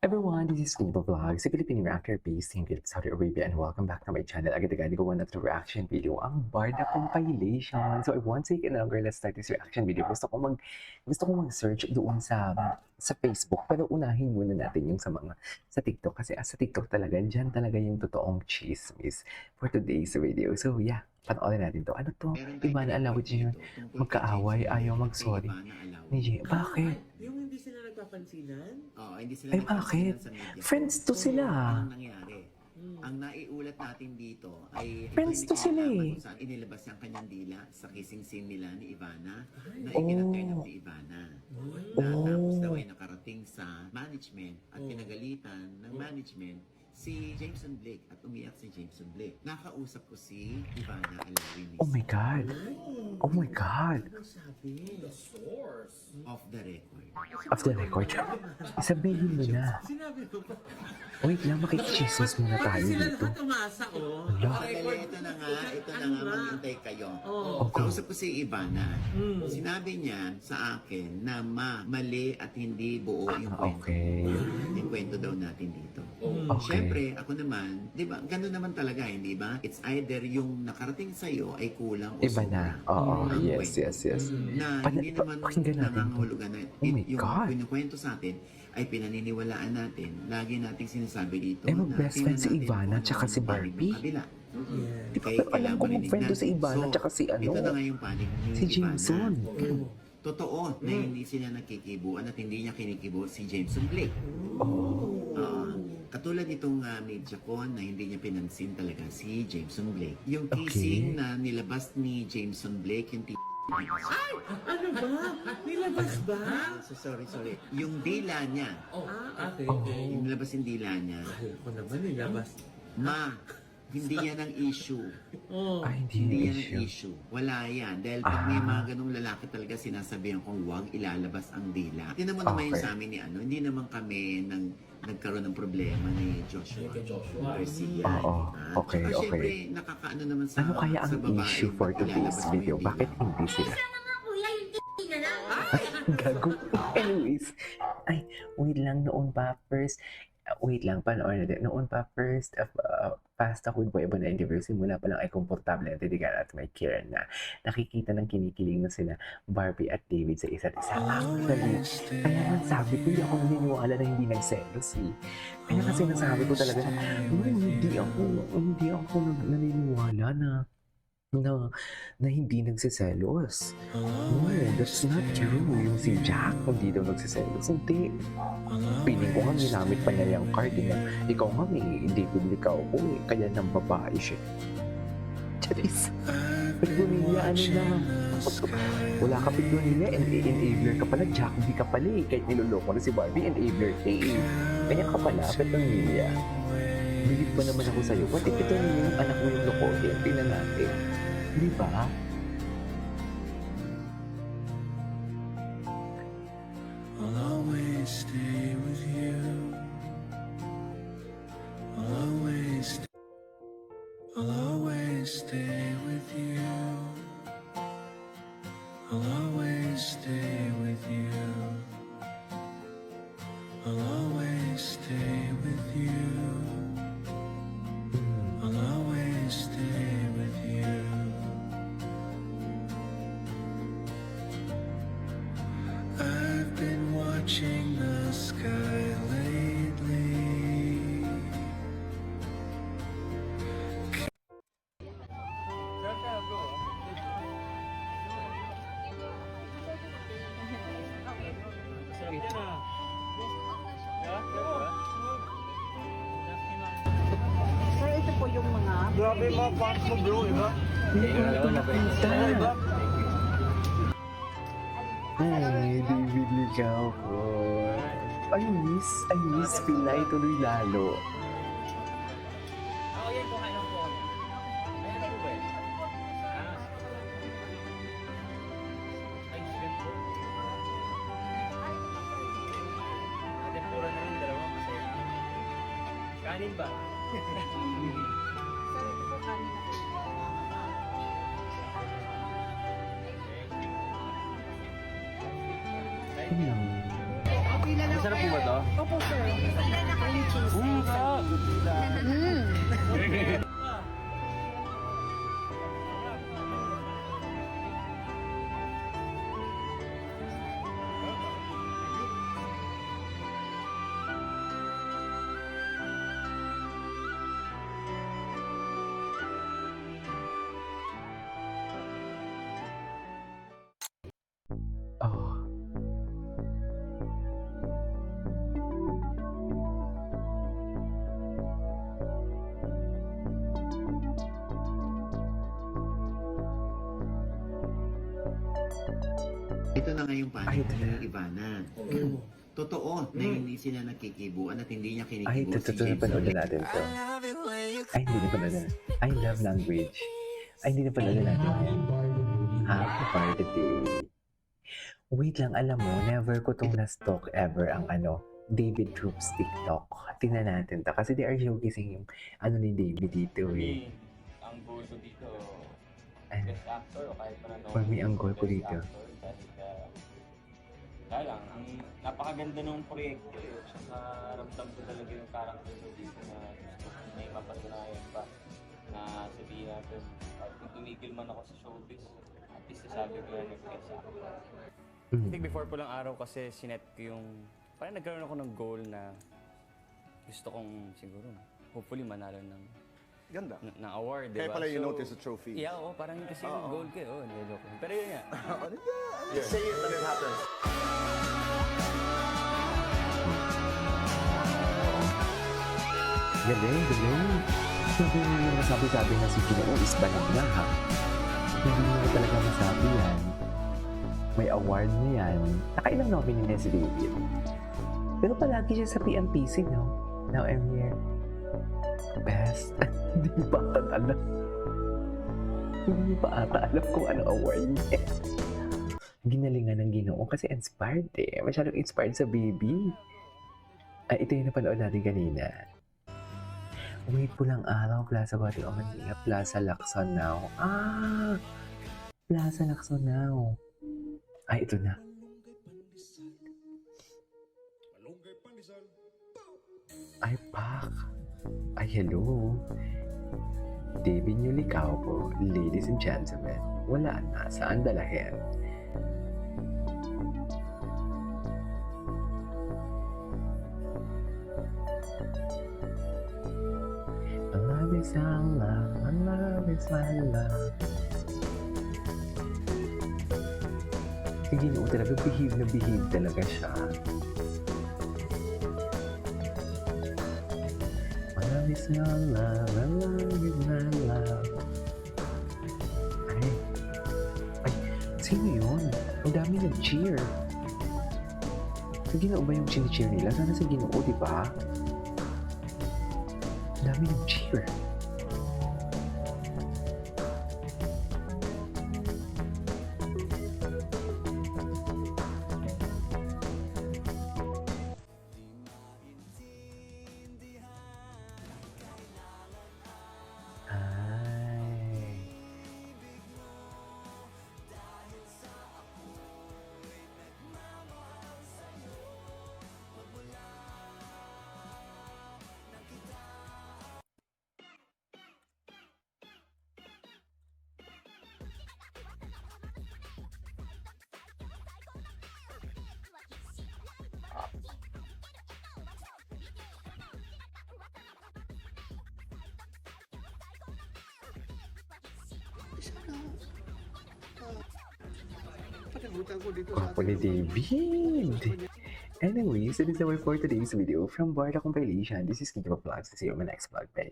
Everyone, this is Kuba Vlog, si Filipino reactor based in Saudi Arabia, and welcome back to my channel. Agad-agad ko na ito reaction video, ang Barda compilation. So I won't take any longer, let's start this reaction video. Gusto ko mag-search doon sa Facebook, pero unahin muna natin yung sa TikTok, kasi sa TikTok talaga, dyan talaga yung totoong chismis for today's video. So yeah, panoorin natin to. Ano to? Iba na alawit niyo magkaaway, ayaw mag-sorry. Bakit? Yung hindi sila nagpapansinan? Oo, hindi sila Ay, bakit? nagpapansinan sa media. Friends to sila. Ang nangyari, ang naiulat natin dito ay Friends to sila eh. kung saan inilabas ang kanyang dila sa kissing scene nila ni Ivana na ikinat-turn up ni Ivana. Tapos daw ay nakarating sa management at pinagalitan ng management si Jameson Blake at umiyak si Jameson Blake. Nakausap ko si Ivana Alawi Oh my God. Oh my God. Ano sabi? The source. off the record. Off the record. Sabihin mo na. Sinabi ko pa. Wait lang, makikichismis muna tayo Sila dito. naman umasa, oh. Hala. Sandali, ito na nga, Ano ba? maghintay kayo. Oo. Kausap ko si Ivana. Sinabi niya sa akin na mali at hindi buo yung kwento. Okay. Yung kwento daw natin dito. Okay. Siyempre, ako naman, di ba, gano'n naman talaga, hindi ba? It's either yung nakarating sa'yo ay kulang o Iba na. sobra. Oo, Ang yes, kwento. yes, yes. Na hindi naman Pakinggan natin to. nangangahulugan na Oh my yung God. kinukwento sa atin ay pinaniniwalaan natin. Lagi nating sinasabi dito Eh, mag-best tingnan friend si natin Ivana kung tsaka ano si ang panig ng Barbie. kabila. Di ba, Kaya pero alam kailangan ko marinig mag-friend to natin. si Ivana tsaka si ano. Ito na nga yung panig ni Si Jameson. Ivana. Totoo na hindi sila nakikibuan at hindi niya kinikibo si Jameson Blake. Katulad nitong media ko na hindi niya pinansin talaga si Jameson Blake. Yung kissing na nilabas ni Jameson Blake, yung Ano ba? Nilabas ba? sorry. Yung dila niya, Okay. yung nilabas yung dila niya, Ay, ako naman nilabas. hindi yan ang issue. Oh. Ay, Hindi hindi yan ang issue. issue. Wala yan. Dahil pag may mga ganung lalaki talaga sinasabihan kong huwag ilalabas ang dila. Hindi naman naman yung Okay. sa amin ni ano, hindi naman kami nagkaroon ng problema ni Joshua. Garcia. Oo. Okay, Tsaka okay. syempre, nakakaano naman sa Ano kaya sa ang babae, issue for pag today's ilalabas mo video? yung dila. Bakit hindi sila? Sana nga kuya, yung t*** na lang. Gago. Anyways, ay, wait lang, wait lang, panoorin natin. Noon pa first, past ako with Boy Iba na interview, simula pa lang ay komportable na titigan at may care na nakikita ng kinikiling na sila Barbie at David sa isa't isa. Actually, kaya nga sabi ko, hindi ako naniniwala na hindi nagselos eh. Kaya kasi nasabi ko talaga na, hindi ako naniniwala na hindi nagsiselos. No, that's not true. Yung si Jack, hindi daw nagsiselos. Hindi. Piling ko nga ginamit pa niya yung card niya. Ikaw nga David, ikaw ko eh. Kaya ng babae siya. Charis. Pagdunilya, ano na. Wala ka pagdunilya, enabler ka pala. Jack, hindi ka pala eh. Kahit niloloko na si Barbie, enabler ka eh. Kaya ka pala, pagdunilya. Bilib ba naman ako sa'yo? What if ito na yung anak mo yung lokohin? Tingnan natin. Di ba? I'll always stay with you. I'll always stay with you. I'll always stay with you. I'll always stay with you. I'll always stay with you. I've been watching the sky lately. Sir, ito po yung mga... Grabe mga fans mo bro, iba? Ay, David Ligaw ko. I miss Pinay tuloy lalo. Kanin ba? Sir, ito po kanina. Yun lang. Masarap po ba to? Opo, sir. ito na nga yung Ay, panic ito na. ni Ivana. Totoo na hindi sila nagkikibuan at hindi niya Ay, kinikibuan ito na panood na natin to. Ay, hindi na panood na. I love language. Ay, hindi na panood na natin yan. Happy birthday. Wait lang, alam mo, never ko tong na-stalk ever ang David Troops TikTok. Tingnan natin to. Kasi they are showcasing yung ni David dito eh. Ang goal ko dito, Ay, best actor o kahit pa na For me, ang goal ko dito. Kaya lang, ang napakaganda ng proyekto eh. Tsaka ramdam ko talaga yung character ko dito na gusto ko may mapatunayan pa na sabihin natin, kung tumigil man ako sa showbiz, at least sasabi ko na nag-best actor. I think before po lang araw kasi sinet ko yung, parang nagkaroon ako ng goal na gusto kong siguro, hopefully manalo ng Ganda. ng award, di Kaya ba? pala you notice the trophy. Yeah, oo, parang yun kasi yung goal ko eh. Oo, hindi joke. Pero yun nga. Say it and it happens. galing, galing. Sabi mo masabi-sabi na si Ginoo is banag na ha. Hindi mo talaga masabi yan. May award na yan. Nakailang nominee na si David. Pero palagi siya sa PMPC, no? Now I'm here. Best. Hindi mo pa ata alam. Hindi mo pa ata alam kung anong award niya. Ginalingan ng Ginoo kasi inspired eh. Masyadong inspired sa baby. Ay, ito yung napanood natin kanina. Wait po lang araw, Plaza Guating o Manila, Plaza Lacson now. Ah! Plaza Lacson now. Ay, ito na. Ay, pak. Ay, hello. David Nulikaw po, ladies and gentlemen. Wala na, saan dalahin? Love is my love, love is my love. Sige no, talaga behave talaga siya. Love is my love, love is my love. Ay, sino yun? Ang dami nag-cheer. Sa Ginoo ba yung chini-cheer nila? Sana sa Ginoo, di ba? Ang dami nag-cheer. Ay. Gwapo ni David. Anyways, that is our for today's video from Barda Compilation. This is Kiko Vlogs. See you on my next vlog. Bye.